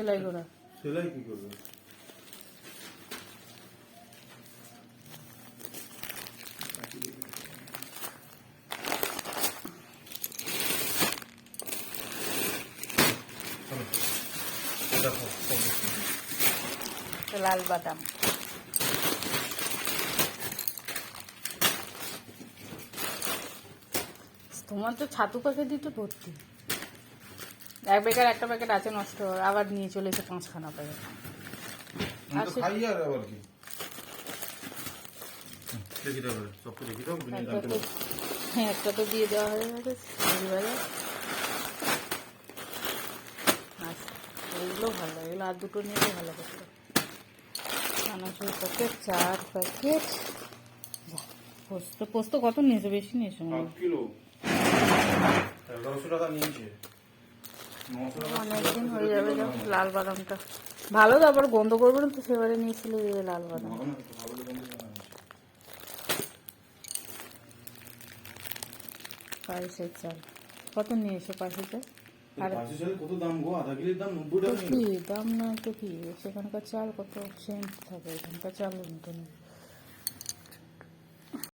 সেলাই করা। সেলাই কি করবে? লাল বাদাম, তোমার তো ছাতু প্যাকেট দিত ভর্তি, এক প্যাকেট একটা প্যাকেট আছে নষ্ট, আবার নিয়ে চলে এসে 5খানা প্যাকেট। একটা তো দিয়ে দেওয়া হয়ে গেছে পরিবারে। আচ্ছা, এগুলো ভালো, এগুলো আর দুটো নিলে ভালো করতো। চানাচুর প্যাকেট 4 প্যাকেট। পোস্ত পোস্ত কত নিয়েছে? বেশি নিয়েছে অনেকদিন হয়ে যাবে। লাল বাদামটা ভালো, তারপর গন্ধ করবে না তো, সেবারে নিয়েছিল লাল বাদাম। পায়েসের চাল কত নিয়েছে? পায়েসের আর কত দাম গো? আধা কিলোর দাম 90 টাকা। কি দাম না তো কি, সেখানকার চাল কত সেন্ট থাকে, এখানকার চাল মতো নেই।